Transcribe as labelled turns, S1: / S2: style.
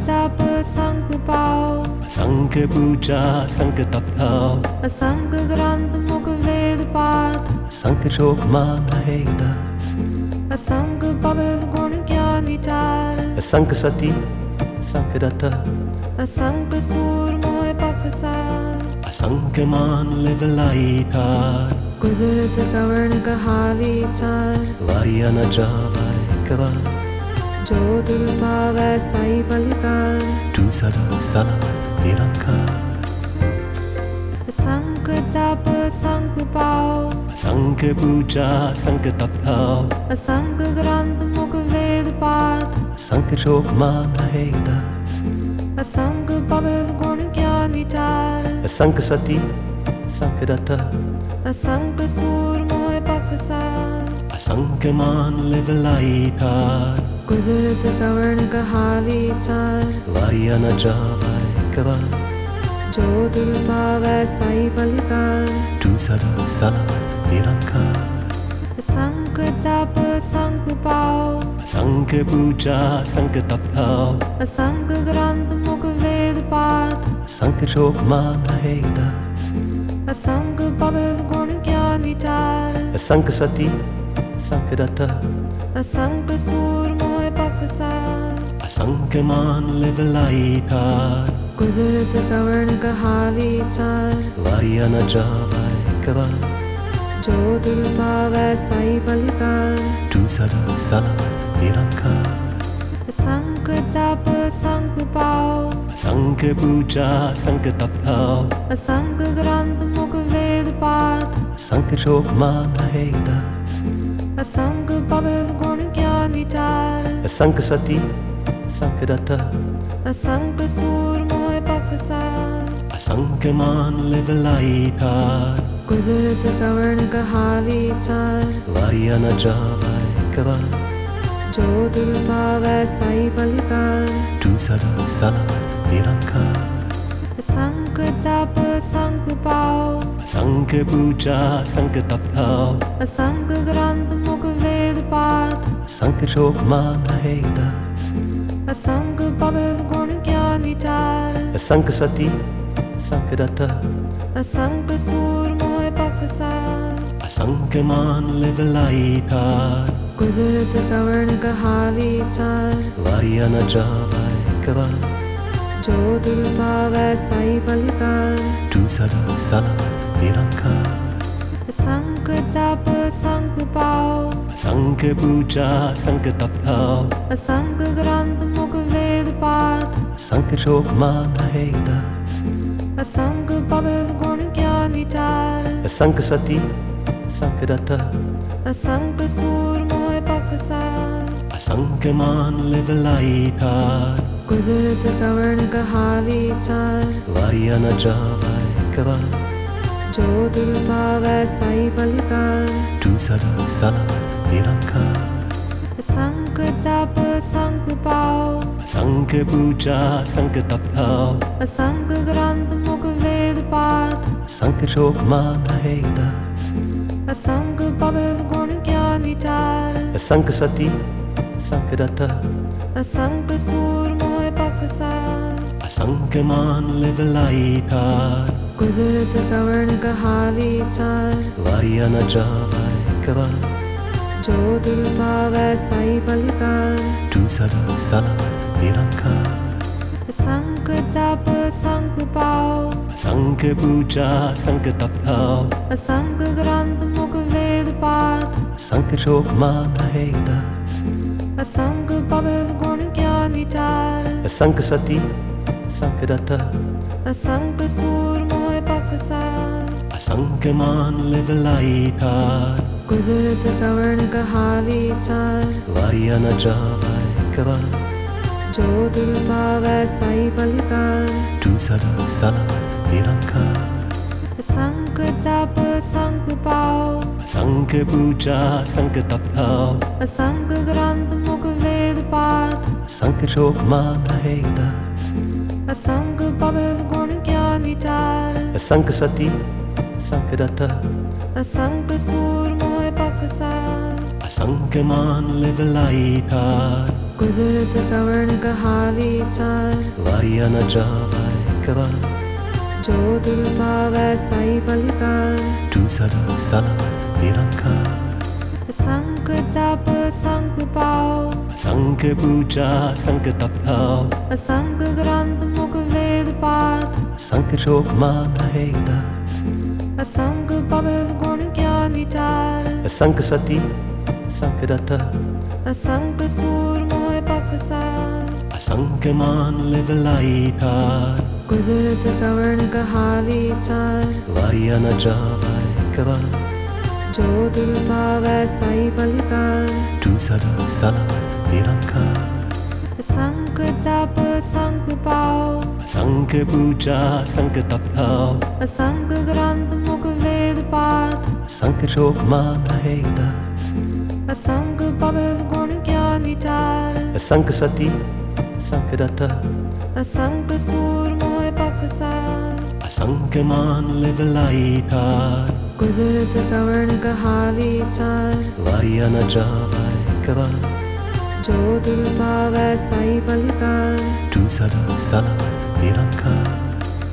S1: जप संग पाओ,
S2: संग पूजा संग तप थाओ,
S1: असंग ग्रंथ मुख वेद पाठ,
S2: संग शोक मान रहे दास,
S1: असंग भगत गुण ज्ञान विचार,
S2: असंग सती असंग रत,
S1: असंग सूर मोह पकसार,
S2: असंग मान लिव लाई थार,
S1: कुदरत कवर्ण कहा विचार,
S2: वारिया न जावाय कवा,
S1: जो दुल पावै साई बलिकार,
S2: तू सदा सनम निरंकार,
S1: संग जप संग पाओ,
S2: संग पूजा संग तप थाओ,
S1: असंग ग्रंथ मुख वेद पाठ,
S2: संग शोक मान रहे दास,
S1: असंग भगत गुण ज्ञान विचार,
S2: असंग सती असंग रत,
S1: असंग सूर मोह पकसार,
S2: असंग मान लिव लाई थार,
S1: कुदरत कवर्ण कहा विचार,
S2: वारिया न जावाय कवा,
S1: जो दुल पावै साई बलिकार,
S2: तू सदा सनम निरंकार,
S1: संग जप संग पाओ,
S2: संग पूजा संग तप थाओ,
S1: असंग ग्रंथ मुख वेद पाठ,
S2: संग शोक मान रहे दास,
S1: असंग भगत गुण ज्ञान विचार,
S2: असंग सती असंग रत,
S1: असंग सूर मोह पकसार,
S2: असंग मान लिव लाई थार,
S1: कुदरत कवर्ण कहा विचार,
S2: वारिया न जावाय कवा,
S1: जो दुल पावै साई बलिकार,
S2: तू सदा सनम निरंकार,
S1: संग जप संग पाओ,
S2: संग पूजा संग तप थाओ,
S1: असंग ग्रंथ मुख वेद पाठ,
S2: संग शोक मान रहे दास,
S1: असंग भगत गुण ज्ञान विचार,
S2: असंग सती असंग रत,
S1: असंग सूर मोह पकसार,
S2: असंग मान लिव लाई थार,
S1: कुदरत कवर्ण कहा विचार,
S2: वारिया न जावाय कवा,
S1: जो दुल पावै साई बलिकार,
S2: तू सदा सनम निरंकार,
S1: संग जप संग पाओ,
S2: संग पूजा संग तप थाओ,
S1: असंग ग्रंथ मुख वेद पाठ,
S2: संग शोक मान रहे दास,
S1: असंग भगत गुण ज्ञान विचार,
S2: असंग सती असंग रत,
S1: असंग सूर मोह पकसार,
S2: असंग मान लिव लाई थार,
S1: कुदरत कवर्ण कहा विचार,
S2: वारिया न जावाय कवा,
S1: जो दुल पावै साई बलिकार,
S2: तू सदा सनम निरंकार,
S1: संग जप संग पाओ,
S2: संग पूजा संग तप थाओ,
S1: असंग ग्रंथ मुख वेद पाठ,
S2: संग शोक मान रहे दास,
S1: असंग भगत गुण ज्ञान विचार,
S2: असंग सती असंग रत,
S1: असंग सूर मोह पकसार,
S2: असंग मान लिव लाई थार,
S1: कुदरत कवर्ण कहा विचार,
S2: वारिया न जावाय कवा,
S1: जो दुल पावै साई बलिकार,
S2: तू सदा सनम निरंकार,
S1: संग जप संग पाओ,
S2: संग पूजा संग तप थाओ,
S1: असंग ग्रंथ मुख वेद पाठ,
S2: संग शोक मान रहे दास,
S1: असंग भगत गुण ज्ञान विचार,
S2: असंग सती असंग रत,
S1: असंग सूर मोह पकसार,
S2: असंग मान लिव लाई थार,
S1: कुदरत कवर्ण कहा विचार,
S2: वारिया न जावाय कवा,
S1: जो दुल पावै साई बलिकार,
S2: तू सदा सनम निरंकार,
S1: संग जप संग पाओ,
S2: संग पूजा संग तप थाओ,
S1: असंग ग्रंथ मुख वेद पाठ,
S2: संग शोक मान रहे दास,
S1: असंग भगत गुण ज्ञान विचार,
S2: असंग सती असंग रत,
S1: असंग सूर मोह पकसार,
S2: असंग मान लिव लाई थार,
S1: कुदरत कवर्ण कहा विचार,
S2: वारिया न जावाय कवा,
S1: जो दुल पावै साई बलिकार,
S2: तू सदा सनम निरंकार,
S1: संग जप संग पाओ,
S2: संग पूजा संग तप थाओ,
S1: असंग ग्रंथ मुख वेद पाठ,
S2: संग शोक मान रहे दास,
S1: असंग भगत गुण ज्ञान विचार,
S2: असंग सती असंग रत,
S1: असंग सूर मोह पकसार,
S2: असंग मान लिव लाई थार,
S1: कुदरत का वर्ण कहा विचार
S2: वारिया न जाए कबार
S1: जो दिल पावे साई पलिकार
S2: तू सदा सलामत निरंकार
S1: संक जप संक पाओ
S2: असंख्य पूजा संक तपताओ
S1: असंग ग्रंथ मुख वेद पाठ
S2: असंख्य शोक मान रहे दास
S1: असंग भगत गुण ज्ञान विचार
S2: असंख्य सती असंख्य रथ
S1: असंग सूर मोह पकसार
S2: असंख्य मान लिवलाई थार
S1: कुदरत का वर्ण कहा विचार
S2: वारिया न जाए कबार
S1: जो दिल पावे साई पलिकार
S2: तू सदा सलामत निरंकार
S1: संक जप संक पाओ
S2: असंख्य पूजा संक तपताओ
S1: असंग ग्रंथ मुख वेद पाठ
S2: असंख्य शोक मान रहे दास
S1: असंग भगत गुण ज्ञान विचार
S2: असंख्य सती असंख्य रथ
S1: असंग सूर मोह पकसार
S2: असंख्य मान लिवलाई थार
S1: कुदरत का वर्ण कहा विचार
S2: वारिया न जाए कबार
S1: जो दिल पावे साई पलिकार
S2: तू सदा सलामत निरंकार